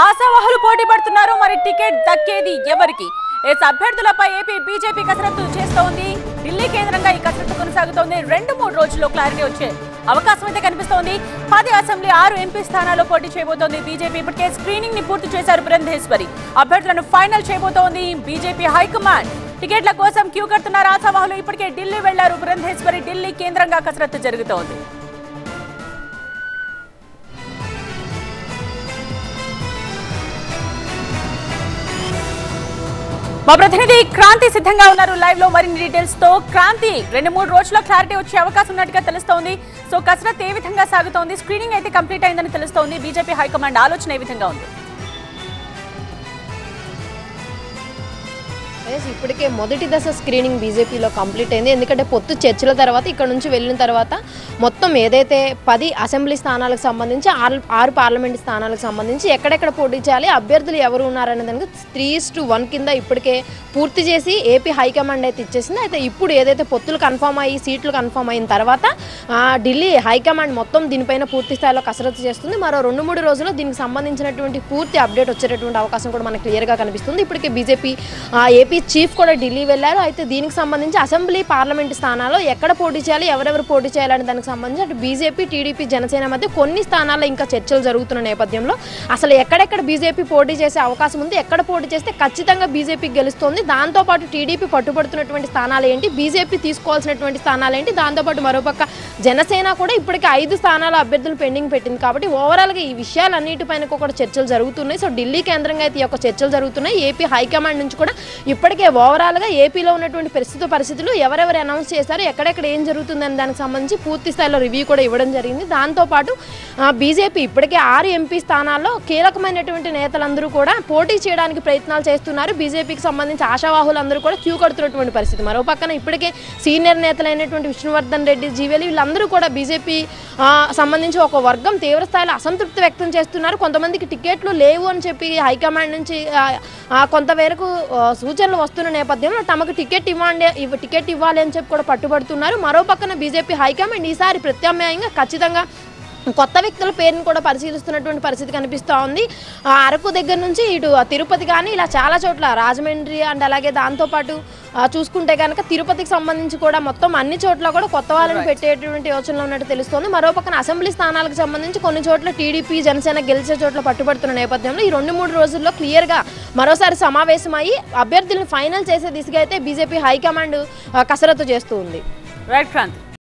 ఆశావహులు పోటీ పడుతున్నారు. మరి టికెట్ దక్కేది ఎవరికి? అభ్యర్థులపై ఏపీ బీజేపీ కసరత్తు చేస్తోంది. ఢిల్లీ కేంద్రంగా ఈ కసరత్తు కొనసాగుతోంది. 2-3 రోజుల్లో క్లారిటీ వచ్చే అవకాశం అయితే కనిపిస్తోంది. 10 అసెంబ్లీ 6 ఎంపీ స్థానాల్లో పోటీ చేయబోతోంది బీజేపీ. ఇప్పటికే స్క్రీనింగ్ ని పూర్తి చేశారు పురంధేశ్వరి. అభ్యర్థులను ఫైనల్ చేయబోతోంది బీజేపీ హైకమాండ్. టికెట్ల కోసం క్యూ కడుతున్నారు ఆశావహులు. ఇప్పటికే ఢిల్లీ వెళ్లారు పురంధేశ్వరి. ఢిల్లీ కేంద్రంగా కసరత్తు జరుగుతోంది. మా ప్రతినిధి క్రాంతి సిద్ధంగా ఉన్నారు లైవ్ లో మరిన్ని డీటెయిల్స్ తో. క్రాంతి, 2-3 రోజుల్లో క్లారిటీ వచ్చే అవకాశం ఉన్నట్టుగా తెలుస్తోంది. సో కసరత్ ఏ విధంగా సాగుతోంది? స్క్రీనింగ్ అయితే కంప్లీట్ అయిందని తెలుస్తోంది. బీజేపీ హైకమాండ్ ఆలోచన ఏ విధంగా ఉంది? ఇప్పటికే మొదటి దశ స్క్రీనింగ్ బీజేపీలో కంప్లీట్ అయింది. ఎందుకంటే పొత్తు చర్చల తర్వాత ఇక్కడ నుంచి వెళ్ళిన తర్వాత మొత్తం ఏదైతే 10 అసెంబ్లీ స్థానాలకు సంబంధించి 6 పార్లమెంట్ స్థానాలకు సంబంధించి ఎక్కడెక్కడ పోటీ చేయాలి, అభ్యర్థులు ఎవరు ఉన్నారనే దానికి 3:1 కింద ఇప్పటికే పూర్తి చేసి ఏపీ హైకమాండ్ అయితే ఇచ్చేసింది. అయితే ఇప్పుడు ఏదైతే పొత్తులు కన్ఫర్మ్ అయ్యి సీట్లు కన్ఫర్మ్ అయిన తర్వాత ఢిల్లీ హైకమాండ్ మొత్తం దీనిపైన పూర్తి స్థాయిలో కసరత్తు చేస్తుంది. మరో 2-3 రోజుల్లో దీనికి సంబంధించినటువంటి పూర్తి అప్డేట్ వచ్చేటటువంటి అవకాశం కూడా మనకు క్లియర్గా కనిపిస్తుంది. ఇప్పటికే బీజేపీ ఏపీ చీఫ్ కూడా ఢిల్లీ వెళ్లారు. అయితే దీనికి సంబంధించి అసెంబ్లీ పార్లమెంట్ స్థానాల్లో ఎక్కడ పోటీ చేయాలి, ఎవరెవరు పోటీ చేయాలని దానికి సంబంధించి అటు బీజేపీ, టీడీపీ, జనసేన మధ్య కొన్ని స్థానాల్లో ఇంకా చర్చలు జరుగుతున్న నేపథ్యంలో అసలు ఎక్కడెక్కడ బీజేపీ పోటీ చేసే అవకాశం ఉంది, ఎక్కడ పోటీ చేస్తే ఖచ్చితంగా బీజేపీ గెలుస్తుంది, దాంతోపాటు టీడీపీ పట్టుబడుతున్నటువంటి స్థానాలు ఏంటి, బీజేపీ తీసుకోవాల్సినటువంటి స్థానాలు ఏంటి, దాంతోపాటు మరోపక్క జనసేన కూడా ఇప్పటికే 5 స్థానాల అభ్యర్థులు పెండింగ్ పెట్టింది. కాబట్టి ఓవరాల్గా ఈ విషయాలన్నిటిపైన కూడా చర్చలు జరుగుతున్నాయి. సో ఢిల్లీ కేంద్రంగా అయితే ఈ యొక్క చర్చలు జరుగుతున్నాయి. ఏపీ హైకమాండ్ నుంచి కూడా ఇప్పటికే ఓవరాల్గా ఏపీలో ఉన్నటువంటి పరిస్థితులు ఎవరెవరు అనౌన్స్ చేశారు, ఎక్కడెక్కడ ఏం జరుగుతుందని దానికి సంబంధించి పూర్తి స్థాయిలో రివ్యూ కూడా ఇవ్వడం జరిగింది. దాంతోపాటు బీజేపీ ఇప్పటికే 6 ఎంపీ స్థానాల్లో కీలకమైనటువంటి నేతలందరూ కూడా పోటీ చేయడానికి ప్రయత్నాలు చేస్తున్నారు. బీజేపీకి సంబంధించి ఆశావాహులందరూ కూడా క్యూ కడుతున్నటువంటి పరిస్థితి. మరో పక్కన ఇప్పటికే సీనియర్ నేతలైనటువంటి విష్ణువర్ధన్ రెడ్డి, జీవేలి వీళ్ళందరూ కూడా బీజేపీ సంబంధించి ఒక వర్గం తీవ్రస్థాయిలో అసంతృప్తి వ్యక్తం చేస్తున్నారు. కొంతమందికి టికెట్లు లేవు అని చెప్పి హైకమాండ్ నుంచి కొంతవరకు సూచనలు వస్తున్న నేపథ్యంలో తమకు టికెట్ ఇవ్వాలి అని చెప్పి కూడా పట్టుబడుతున్నారు. మరో పక్కన బీజేపీ హైకమాండ్ ఈసారి ప్రత్యామ్నాయంగా ఖచ్చితంగా కొత్త వ్యక్తుల పేరును కూడా పరిశీలిస్తున్నటువంటి పరిస్థితి కనిపిస్తూ ఉంది. అరకు దగ్గర నుంచి ఇటు తిరుపతి కానీ ఇలా చాలా చోట్ల రాజమండ్రి అండ్ అలాగే దాంతోపాటు చూసుకుంటే కనుక తిరుపతికి సంబంధించి కూడా మొత్తం అన్ని చోట్ల కూడా కొత్త వాళ్ళని పెట్టేటువంటి యోచనలో ఉన్నట్టు తెలుస్తోంది. మరో పక్కన అసెంబ్లీ స్థానాలకు సంబంధించి కొన్ని చోట్ల టీడీపీ, జనసేన గెలిచే చోట్ల పట్టుబడుతున్న నేపథ్యంలో ఈ 2-3 రోజుల్లో క్లియర్గా మరోసారి సమావేశమయ్యి అభ్యర్థులను ఫైనల్ చేసే దిశగా అయితే బీజేపీ హైకమాండ్ కసరత్తు చేస్తూ ఉంది. రైట్ క్రాంతి.